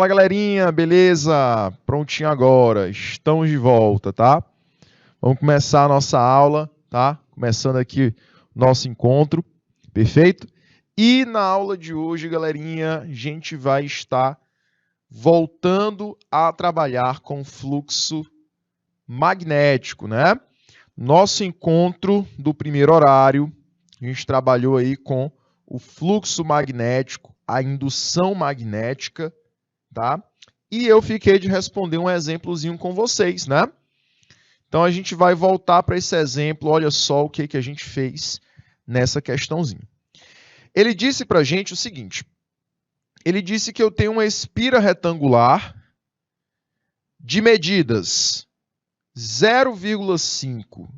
Fala, galerinha, beleza? Prontinho agora, estamos de volta, tá? Vamos começar a nossa aula, tá? Começando aqui nosso encontro, perfeito? E na aula de hoje, galerinha, a gente vai estar voltando a trabalhar com fluxo magnético, né? Nosso encontro do primeiro horário, a gente trabalhou aí com o fluxo magnético, a indução magnética, tá? E eu fiquei de responder um exemplozinho com vocês, né? Então a gente vai voltar para esse exemplo, olha só o que a gente fez nessa questãozinha. Ele disse para a gente o seguinte, ele disse que eu tenho uma espira retangular de medidas 0,5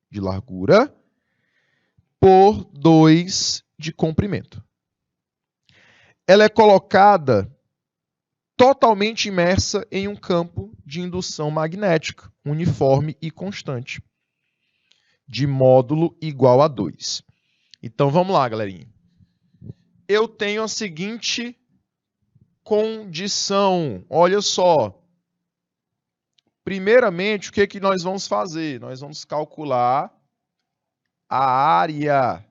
de largura por 2 de comprimento. Ela é colocada totalmente imersa em um campo de indução magnética, uniforme e constante, de módulo igual a 2. Então, vamos lá, galerinha. Eu tenho a seguinte condição. Olha só. Primeiramente, o que nós vamos fazer? Nós vamos calcular a área.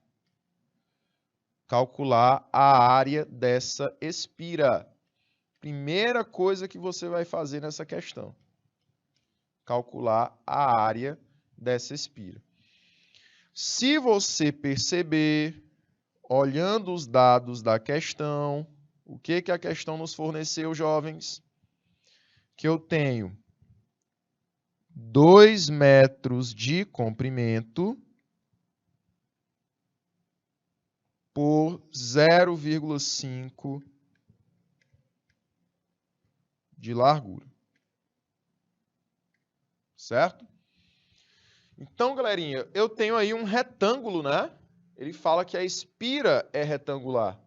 Calcular a área dessa espira. Primeira coisa que você vai fazer nessa questão. Calcular a área dessa espira. Se você perceber, olhando os dados da questão, o que a questão nos forneceu, jovens? Que eu tenho 2 metros de comprimento por 0,5 de largura. Certo? Então, galerinha, eu tenho aí um retângulo, né? Ele fala que a espira é retangular.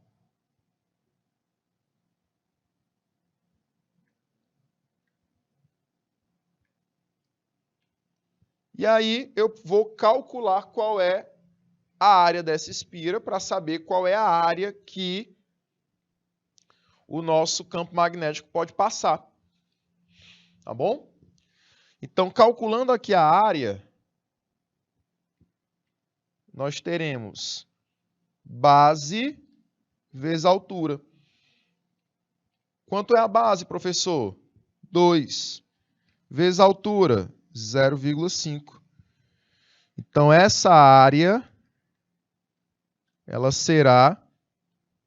E aí eu vou calcular qual é a área dessa espira para saber qual é a área que o nosso campo magnético pode passar. Tá bom? Então, calculando aqui a área, nós teremos base vezes altura. Quanto é a base, professor? 2 vezes altura, 0,5. Então, essa área ela será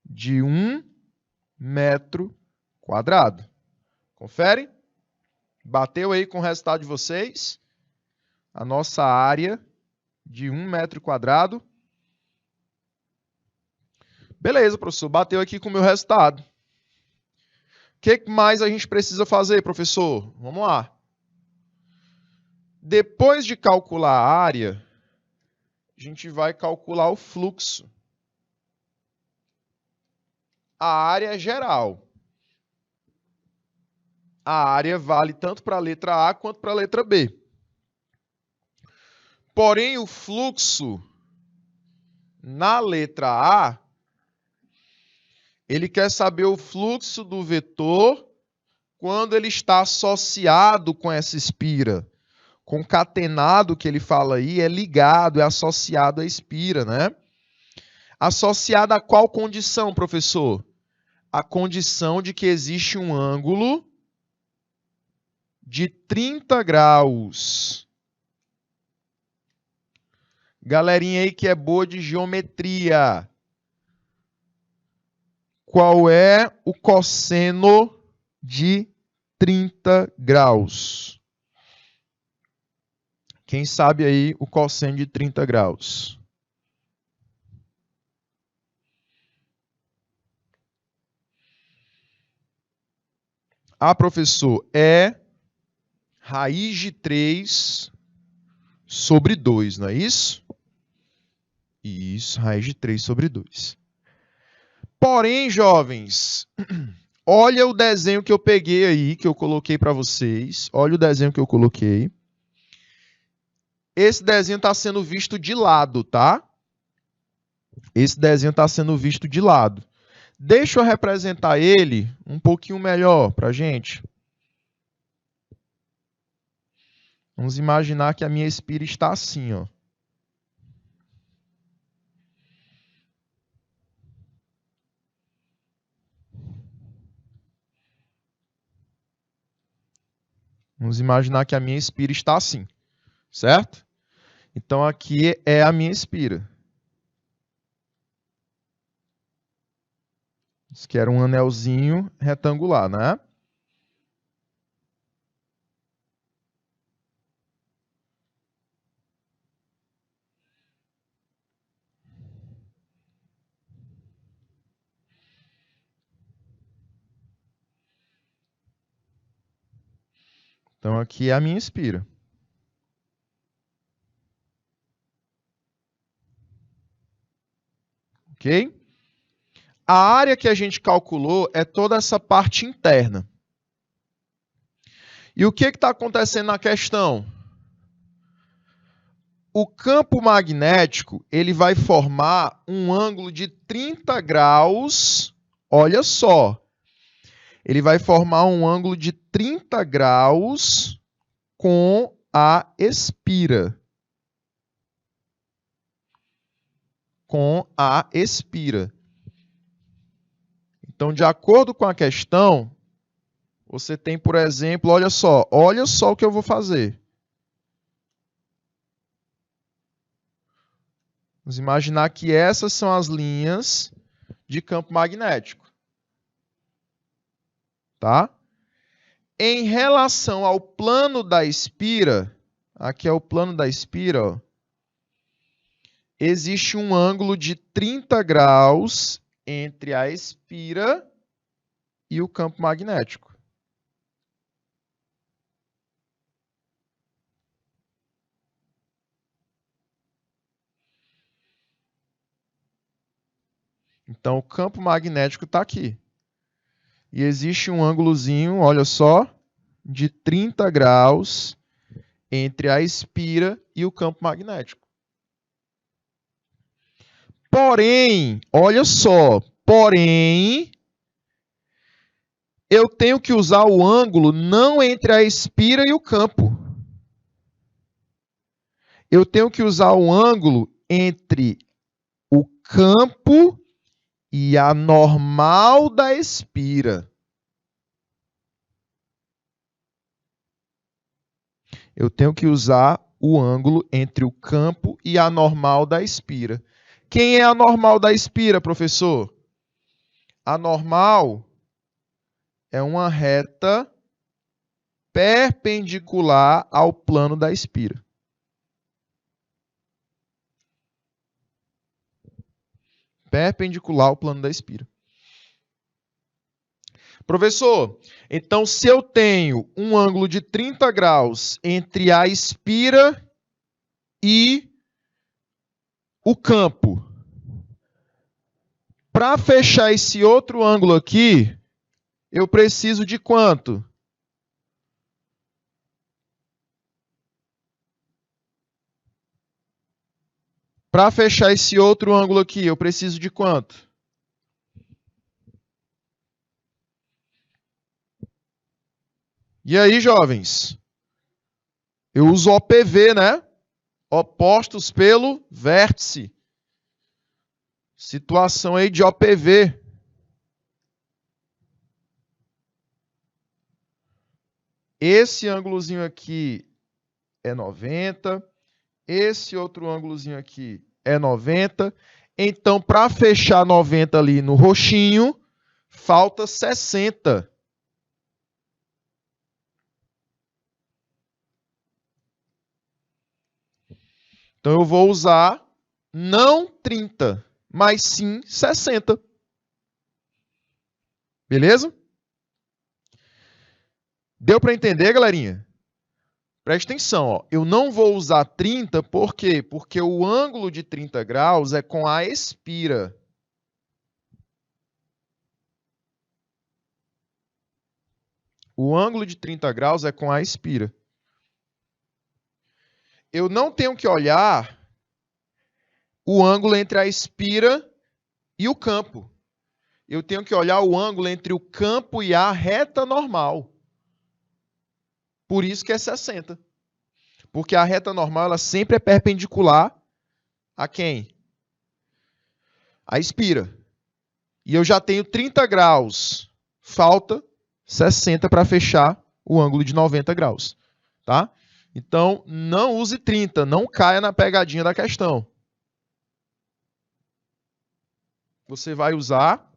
de 1 metro quadrado. Confere? Bateu aí com o resultado de vocês? A nossa área de 1 metro quadrado. Beleza, professor. Bateu aqui com o meu resultado. O que mais a gente precisa fazer, professor? Vamos lá. Depois de calcular a área, a gente vai calcular o fluxo. A área é geral. A área vale tanto para a letra A quanto para a letra B. Porém, o fluxo na letra A, ele quer saber o fluxo do vetor quando ele está associado com essa espira. Concatenado, que ele fala aí, é ligado, é associado à espira, né? Associado a qual condição, professor? A condição de que existe um ângulo de 30 graus. Galerinha aí que é boa de geometria. Qual é o cosseno de 30 graus? Quem sabe aí o cosseno de 30 graus? Ah, professor, é raiz de 3 sobre 2, não é isso? Isso, raiz de 3 sobre 2. Porém, jovens, olha o desenho que eu peguei aí, que eu coloquei para vocês. Olha o desenho que eu coloquei. Esse desenho está sendo visto de lado, tá? Esse desenho está sendo visto de lado. Deixa eu representar ele um pouquinho melhor para a gente. Vamos imaginar que a minha espira está assim, ó. Vamos imaginar que a minha espira está assim, certo? Então, aqui é a minha espira. Isso aqui era um anelzinho retangular, né? Então, aqui é a minha espira. Ok? A área que a gente calculou é toda essa parte interna. E o que está acontecendo na questão? O campo magnético ele vai formar um ângulo de 30 graus. Olha só. Ele vai formar um ângulo de 30 graus com a espira. Com a espira. Então, de acordo com a questão, você tem, por exemplo, olha só o que eu vou fazer. Vamos imaginar que essas são as linhas de campo magnético. Tá? Em relação ao plano da espira, aqui é o plano da espira, ó, existe um ângulo de 30 graus entre a espira e o campo magnético. Então, o campo magnético está aqui. E existe um ângulozinho, olha só, de 30 graus entre a espira e o campo magnético. Porém, olha só, eu tenho que usar o ângulo não entre a espira e o campo. Eu tenho que usar o ângulo entre o campo e a normal da espira. Eu tenho que usar o ângulo entre o campo e a normal da espira. Quem é a normal da espira, professor? A normal é uma reta perpendicular ao plano da espira. Perpendicular ao plano da espira. Professor, então se eu tenho um ângulo de 30 graus entre a espira e o campo, para fechar esse outro ângulo aqui, eu preciso de quanto? Para fechar esse outro ângulo aqui, eu preciso de quanto? E aí, jovens? Eu uso OPV, né? Opostos pelo vértice. Situação aí de OPV. Esse ângulozinho aqui é 90. Esse outro ângulozinho aqui é 90. Então, para fechar 90 ali no roxinho, falta 60. Então, eu vou usar não 30, mas sim 60. Beleza? Deu para entender, galerinha? Preste atenção, ó. Eu não vou usar 30, por quê? Porque o ângulo de 30 graus é com a espira. O ângulo de 30 graus é com a espira. Eu não tenho que olhar o ângulo entre a espira e o campo. eu tenho que olhar o ângulo entre o campo e a reta normal. Por isso que é 60. Porque a reta normal ela sempre é perpendicular a quem? A espira. E eu já tenho 30 graus. Falta 60 para fechar o ângulo de 90 graus. Tá? Então, não use 30. Não caia na pegadinha da questão. Você vai usar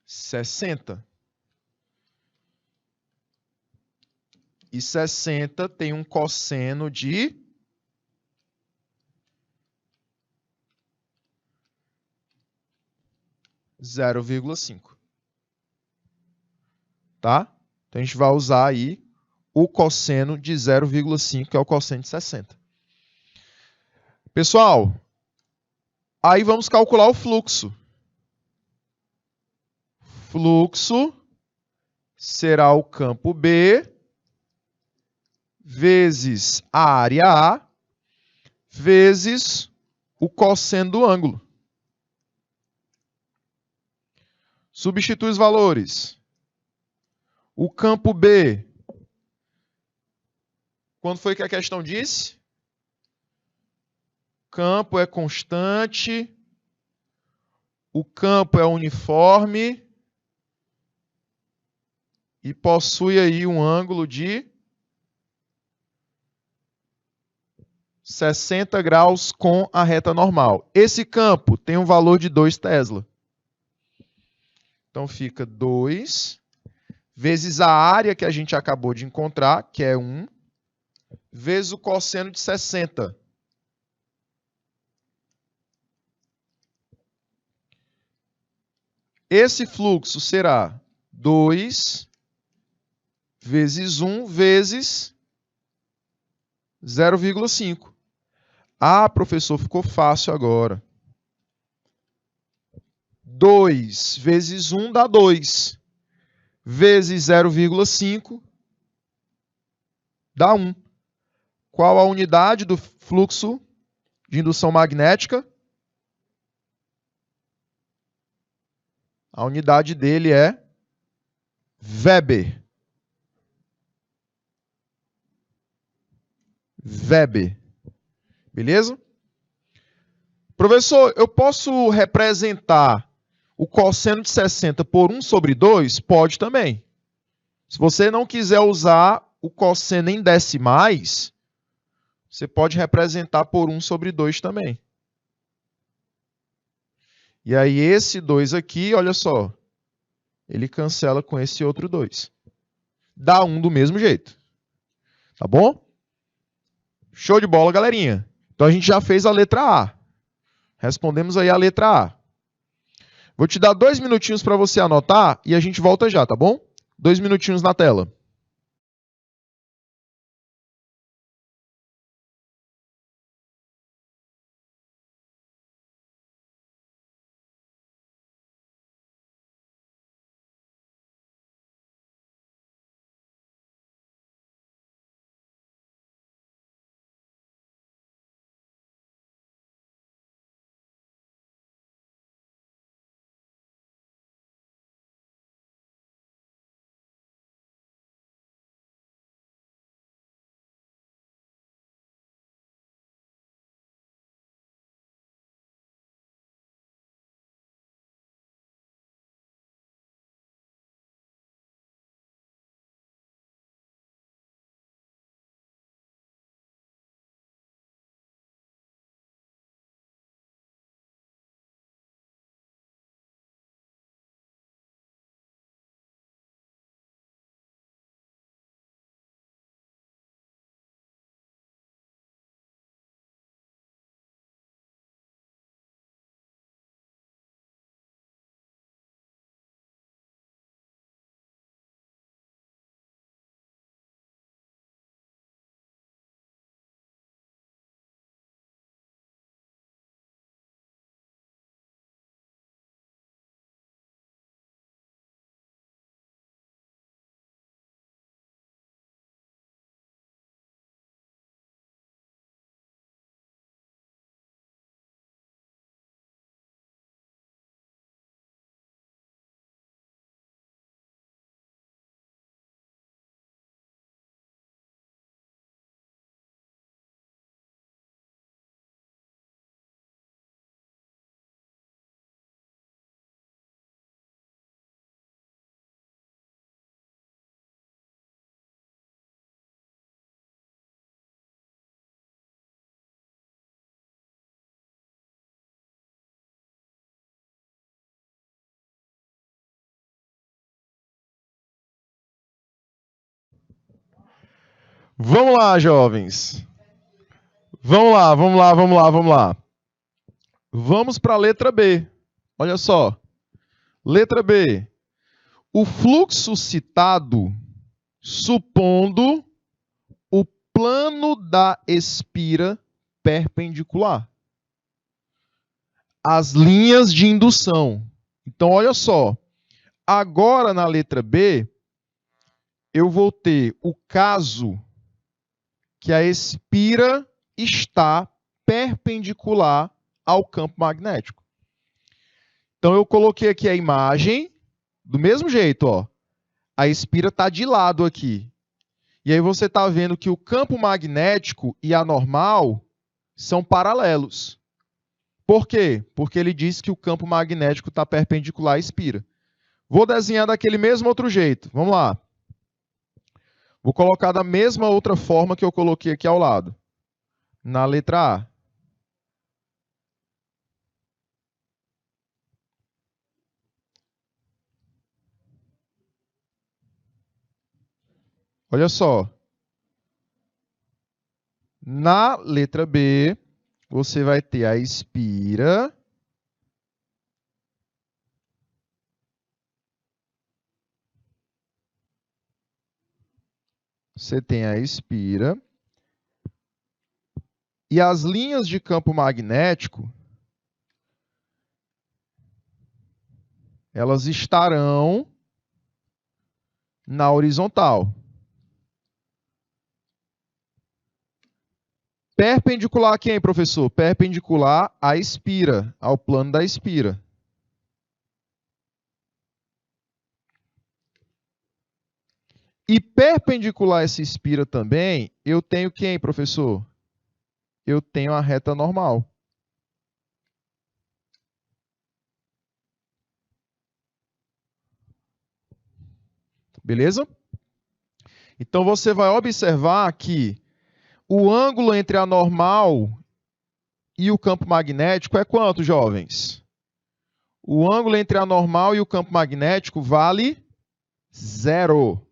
60. E 60 tem um cosseno de 0,5. Tá? Então, a gente vai usar aí o cosseno de 0,5, que é o cosseno de 60. Pessoal, aí vamos calcular o fluxo. Fluxo será o campo B vezes a área A vezes o cosseno do ângulo. Substitui os valores. O campo B, quando foi que a questão disse? Campo é constante, o campo é uniforme e possui aí um ângulo de 60 graus com a reta normal. Esse campo tem um valor de 2 Tesla. Então fica 2 vezes a área que a gente acabou de encontrar, que é 1, vezes o cosseno de 60. Esse fluxo será 2 vezes 1 vezes 0,5. Ah, professor, ficou fácil agora. 2 vezes 1 dá 2. Vezes 0,5 dá 1. Qual a unidade do fluxo de indução magnética? A unidade dele é Weber. Weber. Beleza? Professor, eu posso representar o cosseno de 60 por 1 sobre 2? Pode também. Se você não quiser usar o cosseno em decimais, você pode representar por 1 sobre 2 também. E aí esse 2 aqui, olha só, ele cancela com esse outro 2. Dá 1 do mesmo jeito. Tá bom? Show de bola, galerinha. Então a gente já fez a letra A. Respondemos aí a letra A. Vou te dar 2 minutinhos para você anotar e a gente volta já, tá bom? 2 minutinhos na tela. Vamos lá, jovens. Vamos lá, vamos lá, vamos lá, vamos lá. Vamos para a letra B. Olha só. Letra B. O fluxo citado, supondo o plano da espira perpendicular. As linhas de indução. Então, olha só. Agora, na letra B, eu vou ter o caso que a espira está perpendicular ao campo magnético. Então, eu coloquei aqui a imagem do mesmo jeito, ó. A espira está de lado aqui. E aí você está vendo que o campo magnético e a normal são paralelos. Por quê? Porque ele diz que o campo magnético está perpendicular à espira. Vou desenhar daquele mesmo outro jeito. Vamos lá. Vou colocar da mesma outra forma que eu coloquei aqui ao lado. Na letra A. Olha só. Na letra B, você vai ter a espira. Você tem a espira. E as linhas de campo magnético, elas estarão na horizontal. Perpendicular a quem, professor? Perpendicular à espira, ao plano da espira. E perpendicular a essa espira também, eu tenho quem, professor? Eu tenho a reta normal. Beleza? Então, você vai observar que o ângulo entre a normal e o campo magnético é quanto, jovens? O ângulo entre a normal e o campo magnético vale 0.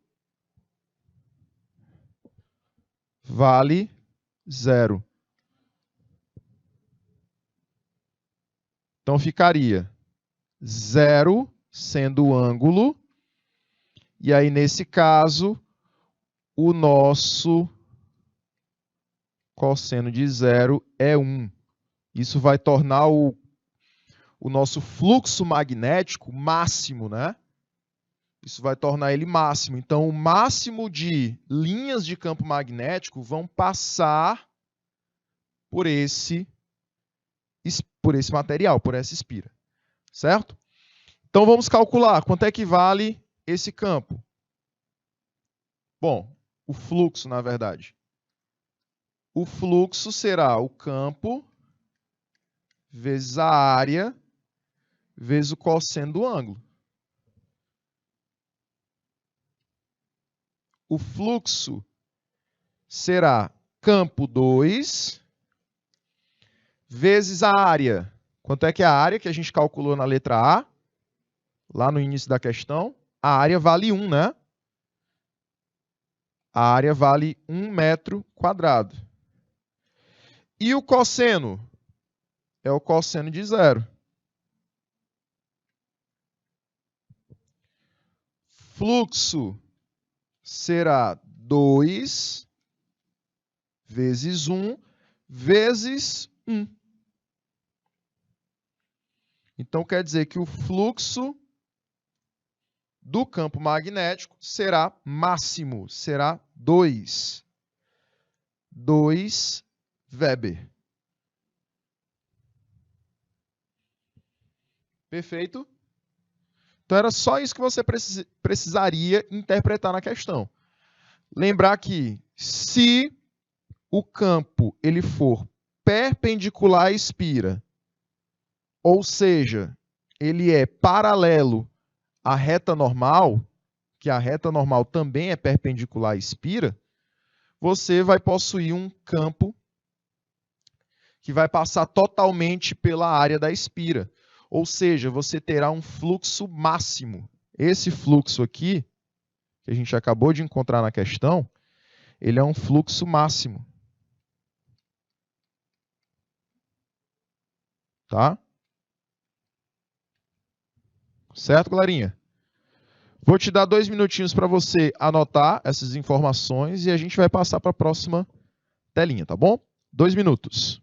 Vale 0. Então, ficaria 0 sendo o ângulo. E aí, nesse caso, o nosso cosseno de 0 é 1. Isso vai tornar o nosso fluxo magnético máximo, né? Isso vai tornar ele máximo. Então, o máximo de linhas de campo magnético vão passar por esse material, por essa espira. Certo? Então, vamos calcular quanto é que vale esse campo. Bom, o fluxo, na verdade. O fluxo será o campo vezes a área vezes o cosseno do ângulo. O fluxo será campo 2 vezes a área. Quanto é que é a área que a gente calculou na letra A? Lá no início da questão. A área vale 1, né? A área vale 1 metro quadrado. E o cosseno? É o cosseno de 0. Fluxo será 2 vezes 1 vezes 1. Então, quer dizer que o fluxo do campo magnético será máximo, será 2 Weber. Perfeito? Então, era só isso que você precisaria interpretar na questão. Lembrar que, se o campo ele for perpendicular à espira, ou seja, ele é paralelo à reta normal, que a reta normal também é perpendicular à espira, você vai possuir um campo que vai passar totalmente pela área da espira. Ou seja, você terá um fluxo máximo. Esse fluxo aqui, que a gente acabou de encontrar na questão, ele é um fluxo máximo. Tá? Certo, galerinha? Vou te dar 2 minutinhos para você anotar essas informações e a gente vai passar para a próxima telinha, tá bom? 2 minutos.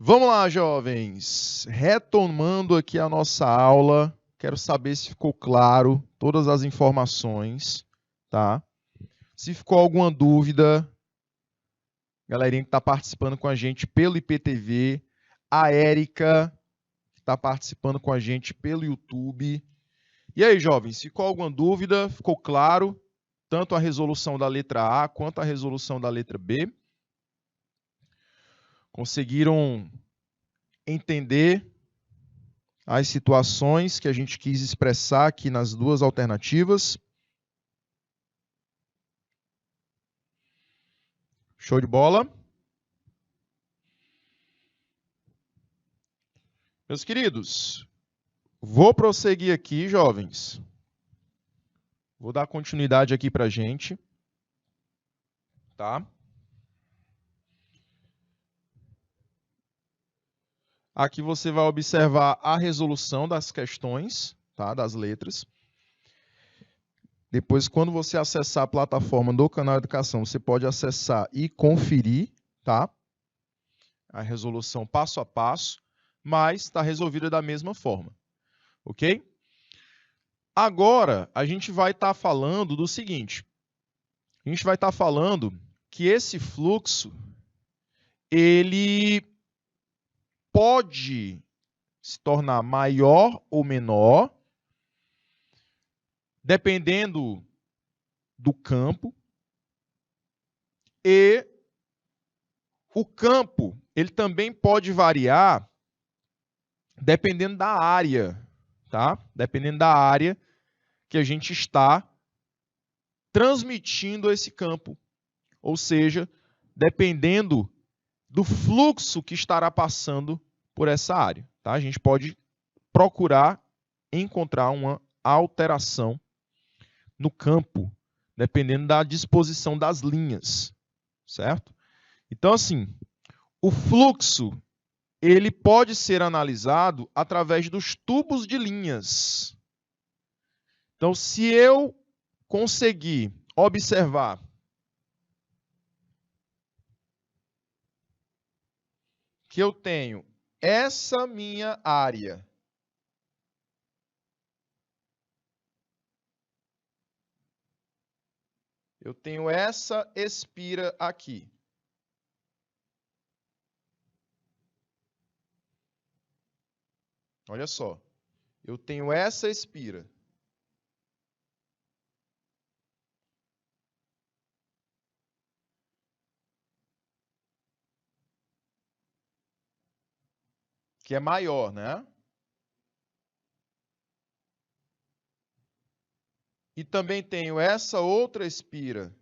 Vamos lá, jovens. Retomando aqui a nossa aula, quero saber se ficou claro todas as informações, tá? Se ficou alguma dúvida, galerinha que está participando com a gente pelo IPTV, a Érica, que está participando com a gente pelo YouTube. E aí, jovens, ficou alguma dúvida? Ficou claro? Tanto a resolução da letra A quanto a resolução da letra B? Conseguiram entender as situações que a gente quis expressar aqui nas duas alternativas? Show de bola? Meus queridos, vou prosseguir aqui, jovens. Vou dar continuidade aqui para a gente. Tá? Aqui você vai observar a resolução das questões, tá? Das letras. Depois, quando você acessar a plataforma do Canal Educação, você pode acessar e conferir, tá? A resolução passo a passo, mas está resolvida da mesma forma, ok? Agora, a gente vai estar falando do seguinte. A gente vai estar falando que esse fluxo, ele pode se tornar maior ou menor, dependendo do campo, e o campo ele também pode variar dependendo da área, tá? Dependendo da área que a gente está transmitindo esse campo, ou seja, dependendo do fluxo que estará passando por essa área, tá? A gente pode procurar encontrar uma alteração no campo, dependendo da disposição das linhas, certo? Então, assim, o fluxo ele pode ser analisado através dos tubos de linhas. Então, se eu conseguir observar que eu tenho essa minha área Eu tenho essa espira aqui. Olha só. Eu tenho essa espira. Que é maior, né? E também tenho essa outra espira,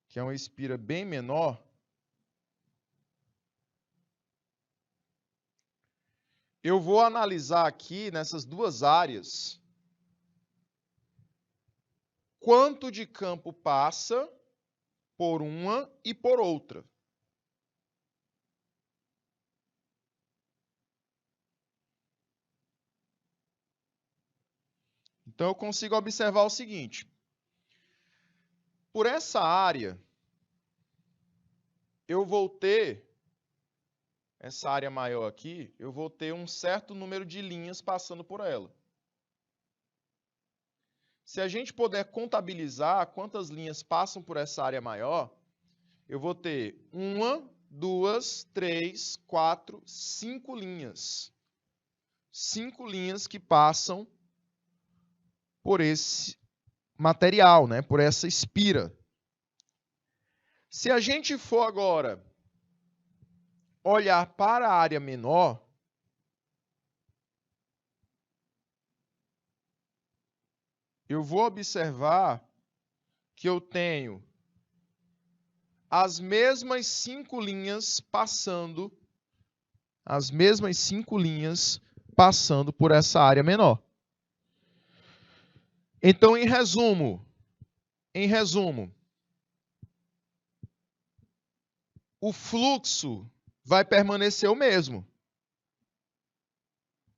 que é uma espira bem menor. Eu vou analisar aqui, nessas duas áreas, quanto de campo passa por uma e por outra. Então, eu consigo observar o seguinte. Por essa área, eu vou ter, essa área maior aqui, eu vou ter um certo número de linhas passando por ela. Se a gente puder contabilizar quantas linhas passam por essa área maior, eu vou ter 1, 2, 3, 4, 5 linhas. 5 linhas que passam por esse material, né? Por essa espira. Se a gente for agora olhar para a área menor, eu vou observar que eu tenho as mesmas 5 linhas passando, por essa área menor. Então, em resumo, o fluxo vai permanecer o mesmo.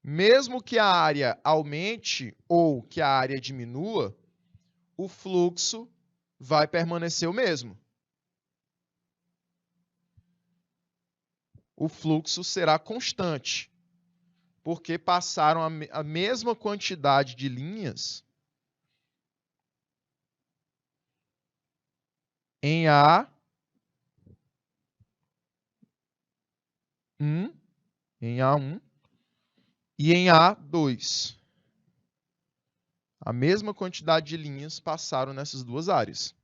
Mesmo que a área aumente ou que a área diminua, o fluxo vai permanecer o mesmo. O fluxo será constante, porque passaram a mesma quantidade de linhas em A1, e em A2. A mesma quantidade de linhas passaram nessas duas áreas.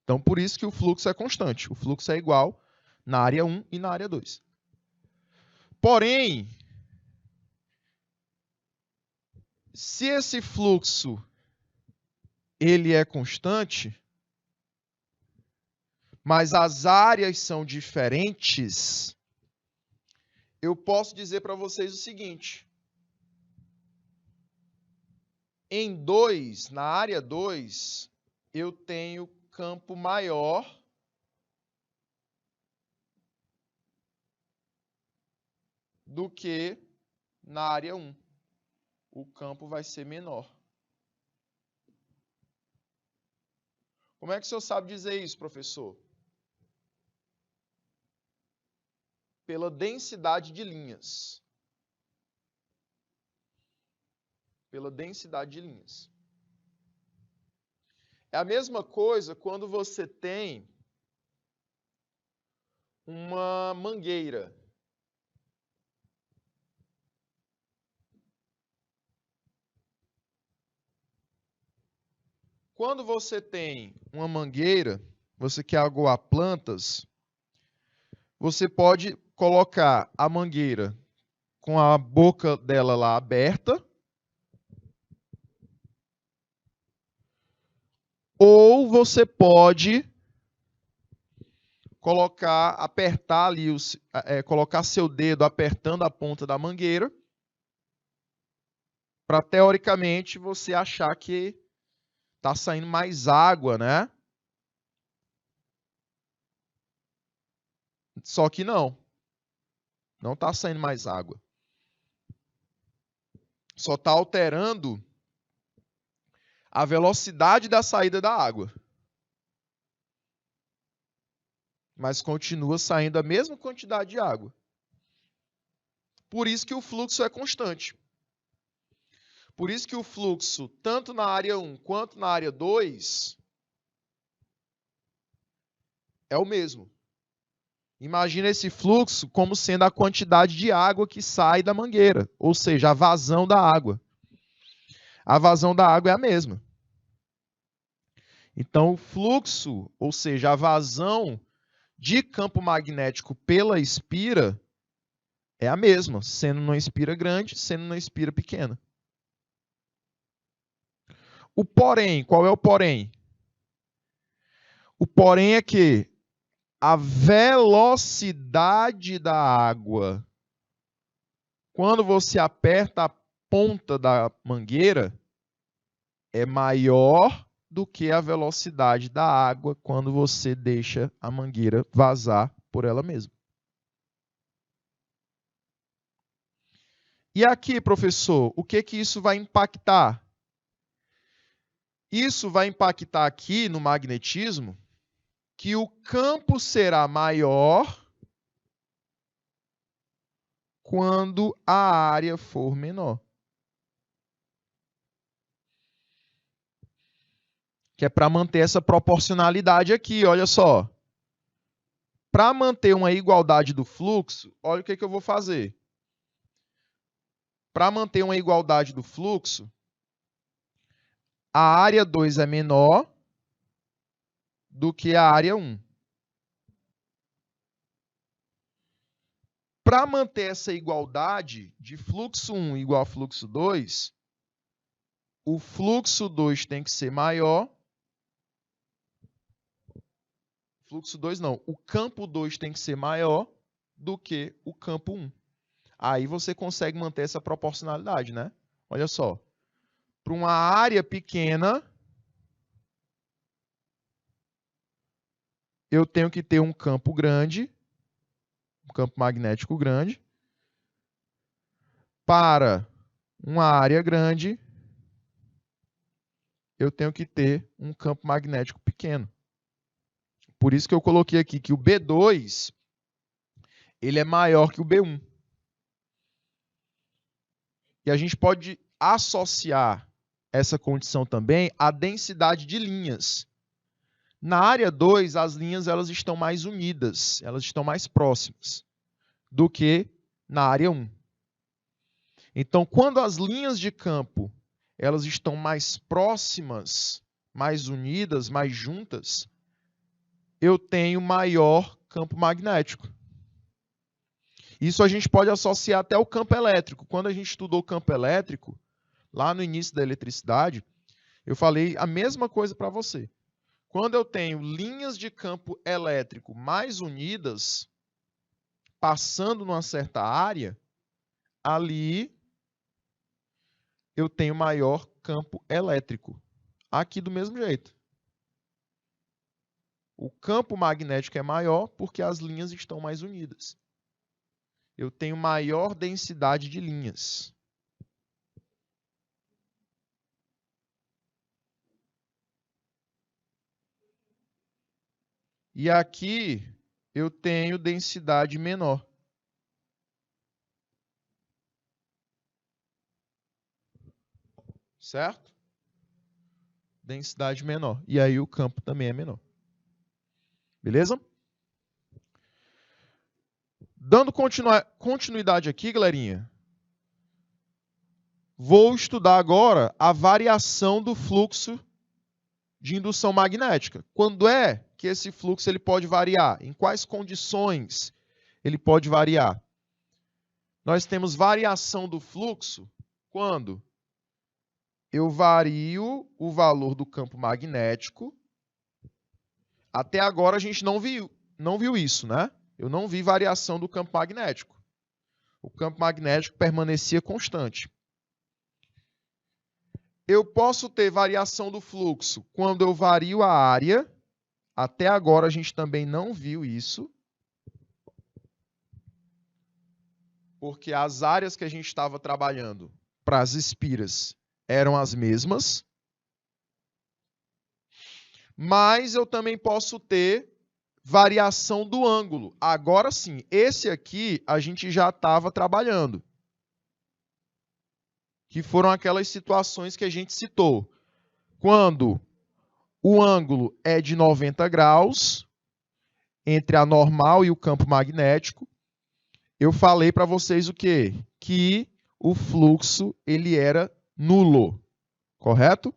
Então, por isso que o fluxo é constante. O fluxo é igual na área 1 e na área 2. Porém, se esse fluxo ele é constante, mas as áreas são diferentes, eu posso dizer para vocês o seguinte. Na área 2, eu tenho campo maior do que na área 1. O campo vai ser menor. Como é que o senhor sabe dizer isso, professor? Pela densidade de linhas. Pela densidade de linhas. É a mesma coisa quando você tem uma mangueira. Quando você tem uma mangueira, você quer aguar plantas, você pode colocar a mangueira com a boca dela lá aberta, ou você pode apertar ali, colocar seu dedo apertando a ponta da mangueira, para teoricamente você achar que está saindo mais água, né? Só que não está saindo mais água. Só está alterando a velocidade da saída da água. Mas continua saindo a mesma quantidade de água. Por isso que o fluxo é constante. Por isso que o fluxo, tanto na área 1 quanto na área 2, é o mesmo. Imagina esse fluxo como sendo a quantidade de água que sai da mangueira, ou seja, a vazão da água. A vazão da água é a mesma. Então, o fluxo, ou seja, a vazão de campo magnético pela espira é a mesma, sendo numa espira grande, sendo numa espira pequena. O porém, qual é o porém? O porém é que a velocidade da água, quando você aperta a ponta da mangueira, é maior do que a velocidade da água quando você deixa a mangueira vazar por ela mesma. E aqui, professor, o que isso vai impactar? Isso vai impactar aqui no magnetismo que o campo será maior quando a área for menor. Que é para manter essa proporcionalidade aqui, olha só. Para manter uma igualdade do fluxo, olha o que eu vou fazer. Para manter uma igualdade do fluxo, a área 2 é menor do que a área 1. Para manter essa igualdade de fluxo 1 igual a fluxo 2, o fluxo 2 tem que ser maior. Fluxo 2 não, o campo 2 tem que ser maior do que o campo 1. Aí você consegue manter essa proporcionalidade, né? Olha só. Para uma área pequena, eu tenho que ter um campo grande, um campo magnético grande. Para uma área grande, eu tenho que ter um campo magnético pequeno. Por isso que eu coloquei aqui que o B2 ele é maior que o B1. E a gente pode associar essa condição também à densidade de linhas. Na área 2, as linhas elas estão mais unidas, elas estão mais próximas do que na área 1. Então, quando as linhas de campo elas estão mais próximas, mais unidas, mais juntas, eu tenho maior campo magnético. Isso a gente pode associar até ao campo elétrico. Quando a gente estudou o campo elétrico, lá no início da eletricidade, eu falei a mesma coisa para você. Quando eu tenho linhas de campo elétrico mais unidas, passando numa certa área, ali eu tenho maior campo elétrico. Aqui do mesmo jeito. O campo magnético é maior porque as linhas estão mais unidas. Eu tenho maior densidade de linhas. E aqui eu tenho densidade menor. Certo? Densidade menor. E aí o campo também é menor. Beleza? Dando continuidade aqui, galerinha, vou estudar agora a variação do fluxo de indução magnética. Quando é que esse fluxo ele pode variar? Em quais condições ele pode variar? Nós temos variação do fluxo quando eu vario o valor do campo magnético. Até agora a gente não viu isso, né? Eu não vi variação do campo magnético. O campo magnético permanecia constante. Eu posso ter variação do fluxo quando eu vario a área. Até agora a gente também não viu isso. Porque as áreas que a gente estava trabalhando para as espiras eram as mesmas. Mas eu também posso ter variação do ângulo. Agora sim, esse aqui a gente já estava trabalhando. que foram aquelas situações que a gente citou. Quando o ângulo é de 90 graus entre a normal e o campo magnético, eu falei para vocês o quê? Que o fluxo ele era nulo, correto?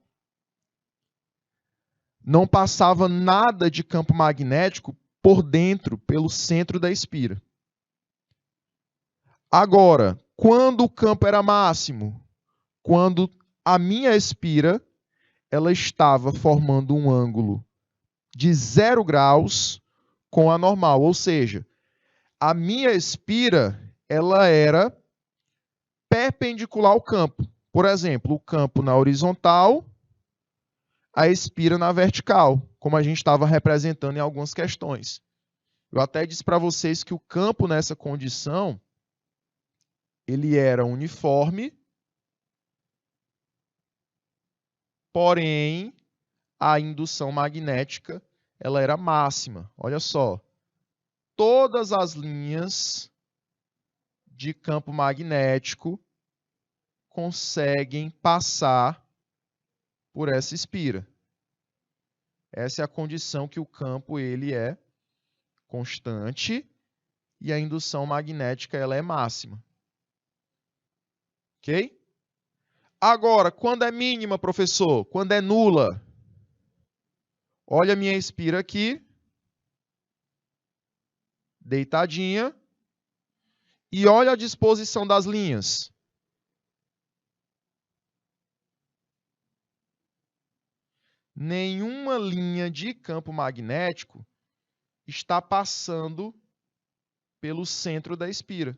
Não passava nada de campo magnético por dentro, pelo centro da espira. Agora, quando o campo era máximo? Quando a minha espira ela estava formando um ângulo de 0 graus com a normal, ou seja, a minha espira ela era perpendicular ao campo. Por exemplo, o campo na horizontal, a espira na vertical, como a gente estava representando em algumas questões. Eu até disse para vocês que o campo nessa condição ele era uniforme, porém a indução magnética ela era máxima. Olha só, todas as linhas de campo magnético conseguem passar por essa espira. Essa é a condição que o campo ele é constante e a indução magnética ela é máxima. Ok? Agora, quando é mínima, professor? Quando é nula? Olha a minha espira aqui, deitadinha, e olha a disposição das linhas. Nenhuma linha de campo magnético está passando pelo centro da espira.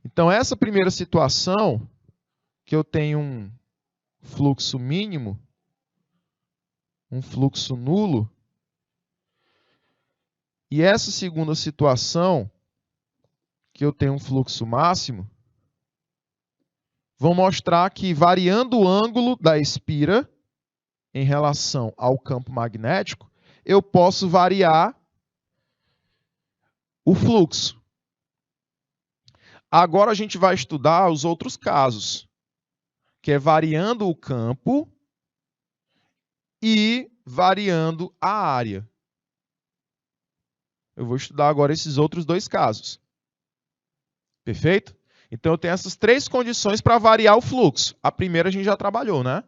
Então, essa primeira situação, que eu tenho um fluxo mínimo, um fluxo nulo, e essa segunda situação, que eu tenho um fluxo máximo, vão mostrar que, variando o ângulo da espira em relação ao campo magnético, eu posso variar o fluxo. Agora a gente vai estudar os outros casos, que é variando o campo e variando a área. Eu vou estudar agora esses outros dois casos. Perfeito? Então eu tenho essas três condições para variar o fluxo. A primeira a gente já trabalhou, né?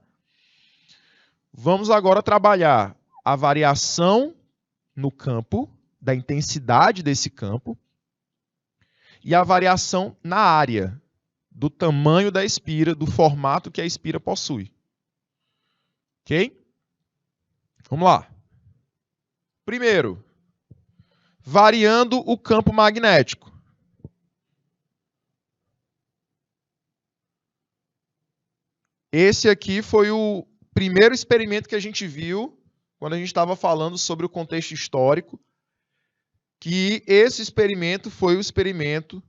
Vamos agora trabalhar a variação no campo, da intensidade desse campo, e a variação na área, do tamanho da espira, do formato que a espira possui. Ok? Vamos lá. Primeiro, variando o campo magnético. Esse aqui foi o primeiro experimento que a gente viu quando a gente estava falando sobre o contexto histórico, que esse experimento foi o experimento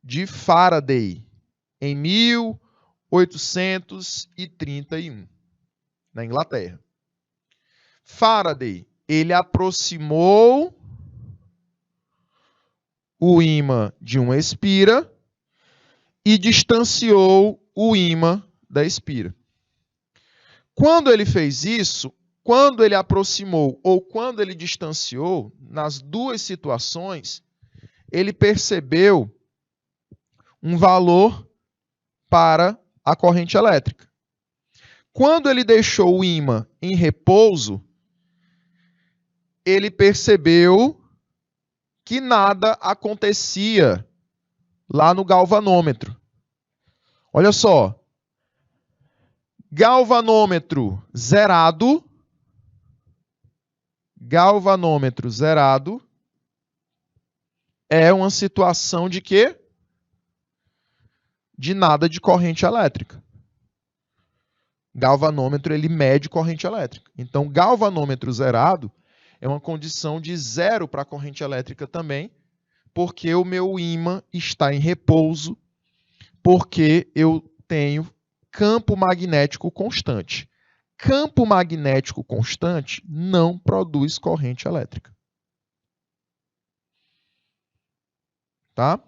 de Faraday, em 1831, na Inglaterra. Faraday, ele aproximou o ímã de uma espira e distanciou o ímã da espira. Quando ele fez isso, quando ele aproximou ou quando ele distanciou, nas duas situações, ele percebeu um valor para a corrente elétrica. Quando ele deixou o ímã em repouso, ele percebeu que nada acontecia lá no galvanômetro. Olha só. Galvanômetro zerado. Galvanômetro zerado é uma situação de quê? De nada de corrente elétrica. Galvanômetro, ele mede corrente elétrica. Então, galvanômetro zerado é uma condição de zero para a corrente elétrica também, porque o meu ímã está em repouso, porque eu tenho campo magnético constante. Campo magnético constante não produz corrente elétrica. Tá?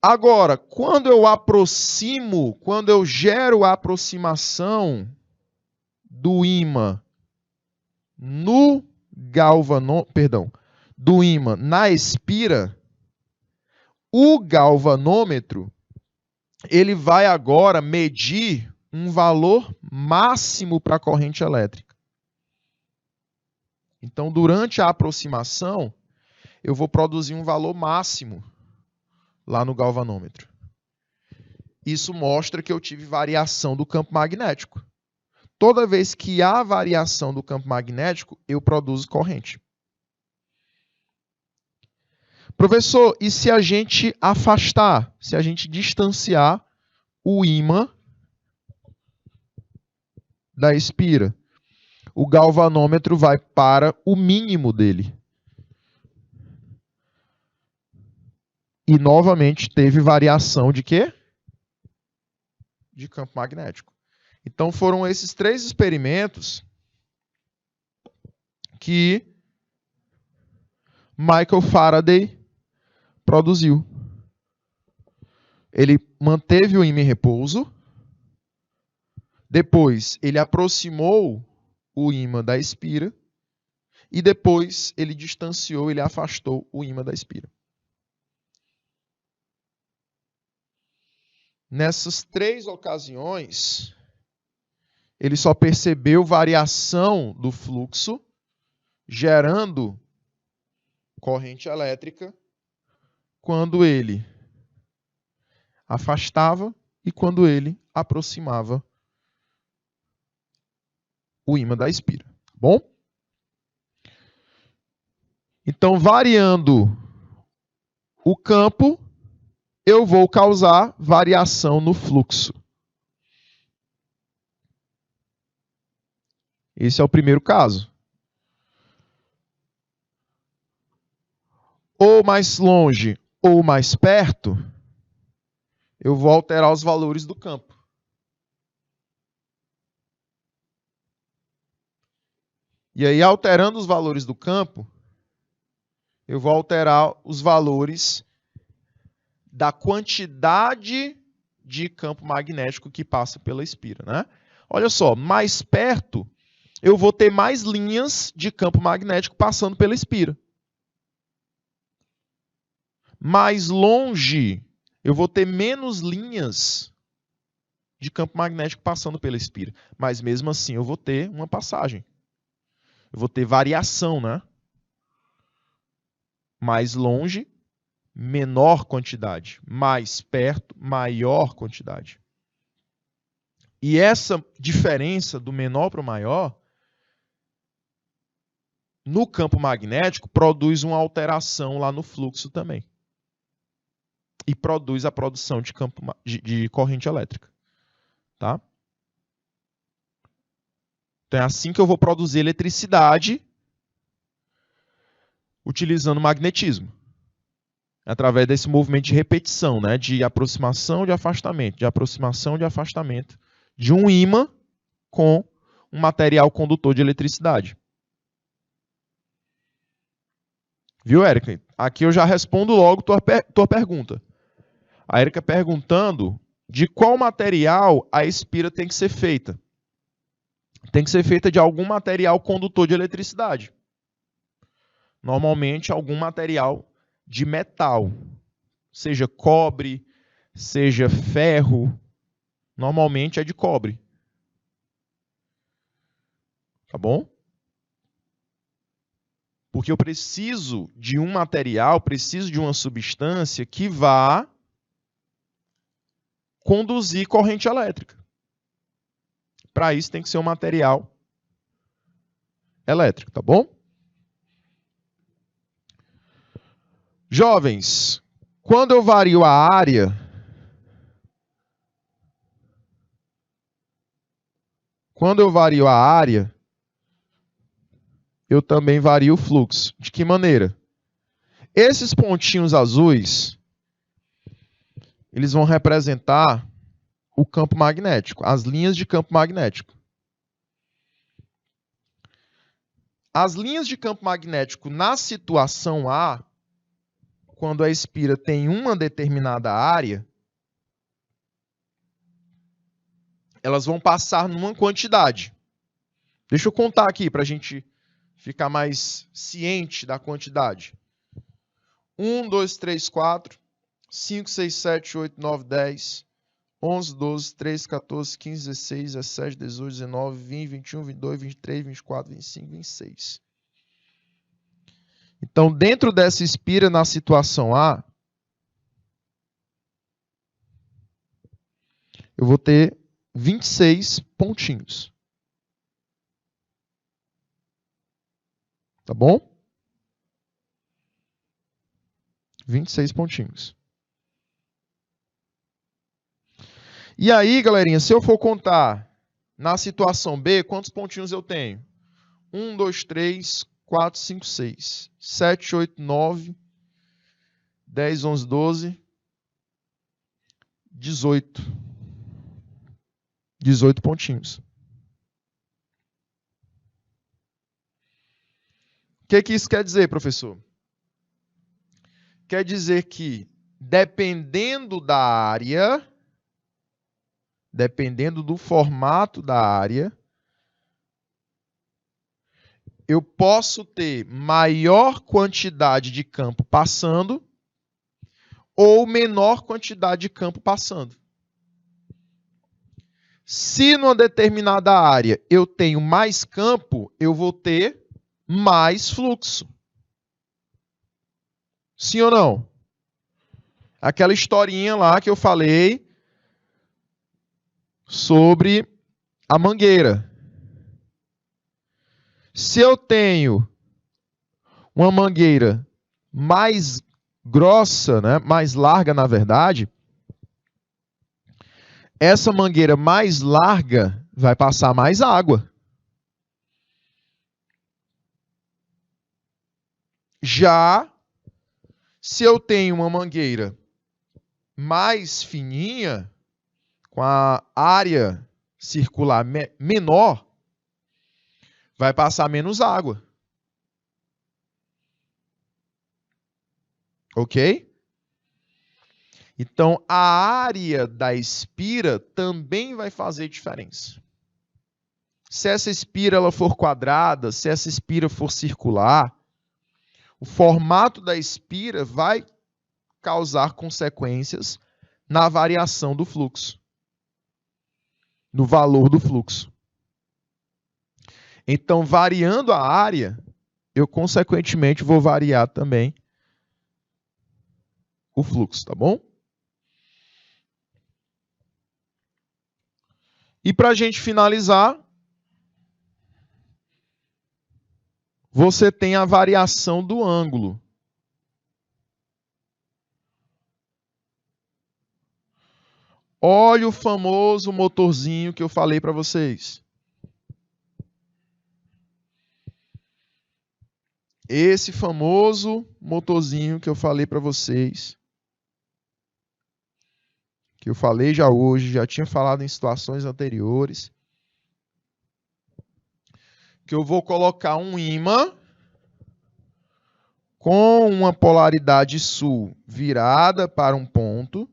Agora, quando eu aproximo, quando eu gero a aproximação do ímã no do ímã na espira, o galvanômetro ele vai agora medir um valor máximo para a corrente elétrica. Então, durante a aproximação, eu vou produzir um valor máximo lá no galvanômetro. Isso mostra que eu tive variação do campo magnético. Toda vez que há variação do campo magnético, eu produzo corrente. Professor, e se a gente afastar, se a gente distanciar o ímã da espira? O galvanômetro vai para o mínimo dele. E novamente teve variação de quê? De campo magnético. Então foram esses 3 experimentos que Michael Faraday produziu. Ele manteve o ímã em repouso, depois ele aproximou o ímã da espira e depois ele distanciou, ele afastou o ímã da espira. Nessas 3 ocasiões, ele só percebeu variação do fluxo, gerando corrente elétrica, quando ele afastava e quando ele aproximava o ímã da espira. Bom? Então, variando o campo, eu vou causar variação no fluxo. Esse é o primeiro caso. Ou mais longe ou mais perto, eu vou alterar os valores do campo. E aí, alterando os valores do campo, eu vou alterar os valores da quantidade de campo magnético que passa pela espira, né? Olha só, mais perto, eu vou ter mais linhas de campo magnético passando pela espira. Mais longe, eu vou ter menos linhas de campo magnético passando pela espira. Mas mesmo assim, eu vou ter uma passagem. Eu vou ter variação, né? Mais longe, menor quantidade. Mais perto, maior quantidade. E essa diferença do menor para o maior, no campo magnético, produz uma alteração lá no fluxo também. E produz a produção de corrente elétrica. Tá? Então é assim que eu vou produzir eletricidade utilizando magnetismo. Através desse movimento de repetição, né? De aproximação, de afastamento, de aproximação, de afastamento, de um ímã com um material condutor de eletricidade. Viu, Érica? Aqui eu já respondo logo tua pergunta. A Érica perguntando de qual material a espira tem que ser feita. Tem que ser feita de algum material condutor de eletricidade. Normalmente, algum material de metal. Seja cobre, seja ferro. Normalmente é de cobre. Tá bom? Porque eu preciso de um material, preciso de uma substância que vá conduzir corrente elétrica. Para isso tem que ser um material elétrico, tá bom? Jovens, quando eu vario a área, eu também vario o fluxo. De que maneira? Esses pontinhos azuis, eles vão representar o campo magnético, as linhas de campo magnético. As linhas de campo magnético na situação A, quando a espira tem uma determinada área, elas vão passar numa quantidade. Deixa eu contar aqui para a gente ficar mais ciente da quantidade. 1, 2, 3, 4, 5, 6, 7, 8, 9, 10, 11, 12, 13, 14, 15, 16, 17, 18, 19, 20, 21, 22, 23, 24, 25, 26. Então, dentro dessa espira, na situação A, eu vou ter 26 pontinhos. Tá bom? 26 pontinhos. E aí, galerinha, se eu for contar na situação B, quantos pontinhos eu tenho? 1, 2, 3, 4, 5, 6, 7, 8, 9, 10, 11, 12, 18. 18 pontinhos. O que isso quer dizer, professor? Quer dizer que, dependendo da área, dependendo do formato da área, eu posso ter maior quantidade de campo passando ou menor quantidade de campo passando. Se numa determinada área eu tenho mais campo, eu vou ter mais fluxo. Sim ou não? Aquela historinha lá que eu falei sobre a mangueira. Se eu tenho uma mangueira mais grossa, né, mais larga, na verdade, essa mangueira mais larga vai passar mais água. Já se eu tenho uma mangueira mais fininha, com a área circular menor, vai passar menos água. Ok? Então, a área da espira também vai fazer diferença. Se essa espira ela for quadrada, se essa espira for circular, o formato da espira vai causar consequências na variação do fluxo, no valor do fluxo. Então, variando a área, eu consequentemente vou variar também o fluxo, tá bom? E para a gente finalizar, você tem a variação do ângulo. Olha o famoso motorzinho que eu falei para vocês. Esse famoso motorzinho que eu falei para vocês. Que eu falei já hoje, já tinha falado em situações anteriores. Que eu vou colocar um ímã com uma polaridade sul virada para um ponto.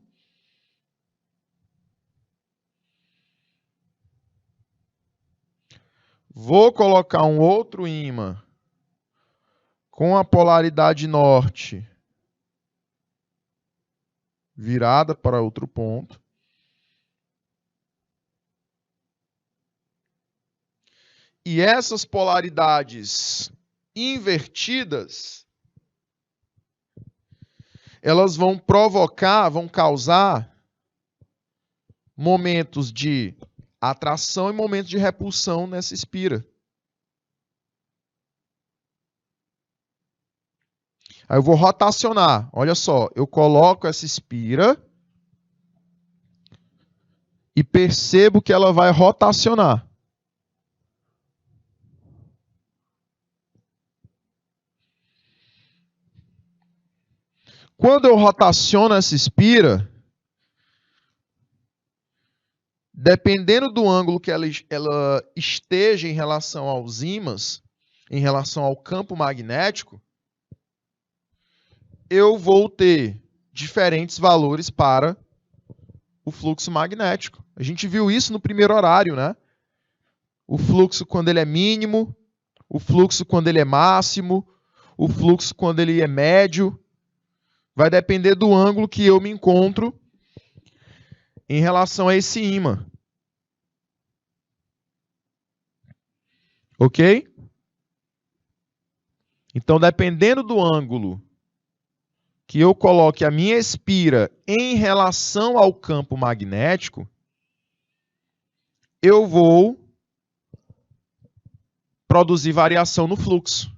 Vou colocar um outro ímã com a polaridade norte virada para outro ponto. E essas polaridades invertidas, elas vão provocar, vão causar momentos de atração e momentos de repulsão nessa espira. Aí eu vou rotacionar. Olha só, eu coloco essa espira e percebo que ela vai rotacionar. Quando eu rotaciono essa espira, dependendo do ângulo que ela esteja em relação aos ímãs, em relação ao campo magnético, eu vou ter diferentes valores para o fluxo magnético. A gente viu isso no primeiro horário, né? O fluxo quando ele é mínimo, o fluxo quando ele é máximo, o fluxo quando ele é médio. Vai depender do ângulo que eu me encontro em relação a esse ímã. Ok? Então, dependendo do ângulo que eu coloque a minha espira em relação ao campo magnético, eu vou produzir variação no fluxo.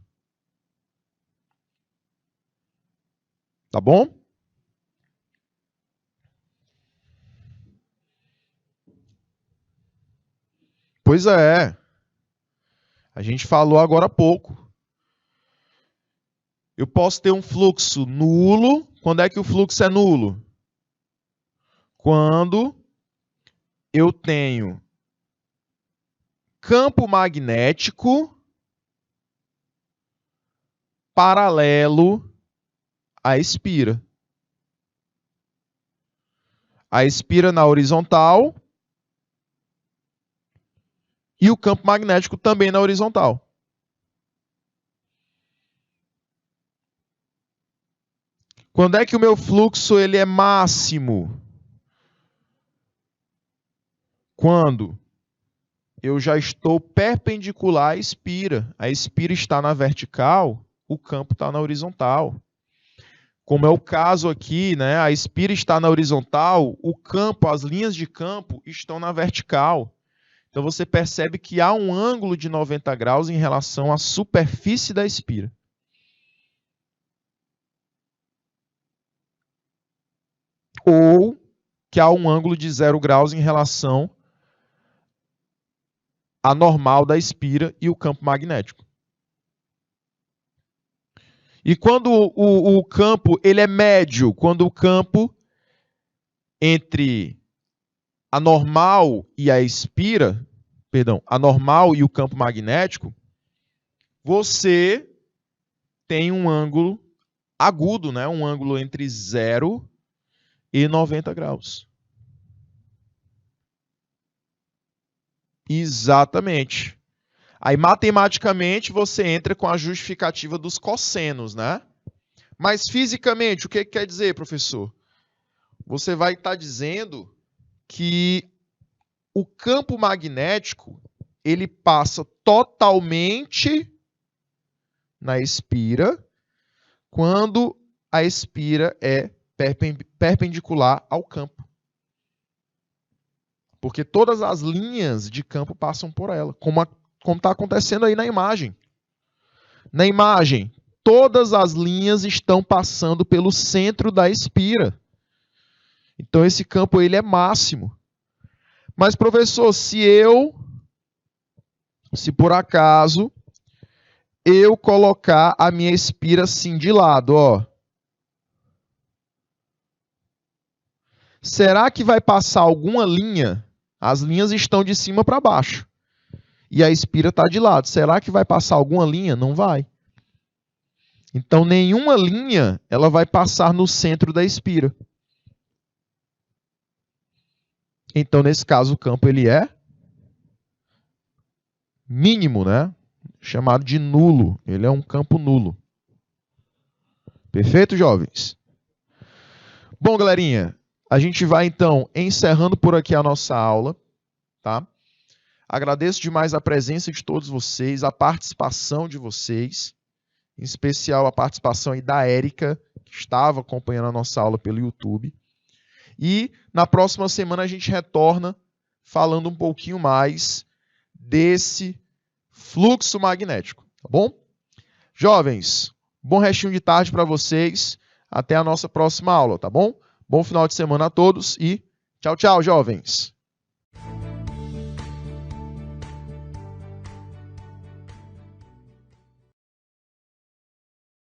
Tá bom? Pois é. A gente falou agora há pouco. Eu posso ter um fluxo nulo. Quando é que o fluxo é nulo? Quando eu tenho campo magnético paralelo à espira. A espira na horizontal e o campo magnético também na horizontal. Quando é que o meu fluxo ele é máximo? Quando eu já estou perpendicular à espira. A espira está na vertical, o campo está na horizontal. Como é o caso aqui, né? A espira está na horizontal, o campo, as linhas de campo estão na vertical. Então você percebe que há um ângulo de 90 graus em relação à superfície da espira. Ou que há um ângulo de 0 graus em relação à normal da espira e o campo magnético. E quando o campo ele é médio, quando o campo entre a normal e a espira, perdão, a normal e o campo magnético, você tem um ângulo agudo, né? Um ângulo entre 0 e 90 graus. Exatamente. Aí, matematicamente, você entra com a justificativa dos cossenos, né? Mas, fisicamente, o que quer dizer, professor? Você vai estar dizendo que o campo magnético ele passa totalmente na espira quando a espira é perpendicular ao campo. Porque todas as linhas de campo passam por ela, como está acontecendo aí na imagem. Na imagem, todas as linhas estão passando pelo centro da espira. Então, esse campo ele é máximo. Mas, professor, se por acaso, eu colocar a minha espira assim de lado, ó, será que vai passar alguma linha? As linhas estão de cima para baixo. E a espira está de lado. Será que vai passar alguma linha? Não vai. Então, nenhuma linha ela vai passar no centro da espira. Então, nesse caso, o campo ele é mínimo, né? Chamado de nulo. Ele é um campo nulo. Perfeito, jovens? Bom, galerinha, a gente vai, então, encerrando por aqui a nossa aula, tá? Agradeço demais a presença de todos vocês, a participação de vocês, em especial a participação aí da Érica, que estava acompanhando a nossa aula pelo YouTube. E na próxima semana a gente retorna falando um pouquinho mais desse fluxo magnético, tá bom? Jovens, bom restinho de tarde para vocês. Até a nossa próxima aula, tá bom? Bom final de semana a todos e tchau, tchau, jovens!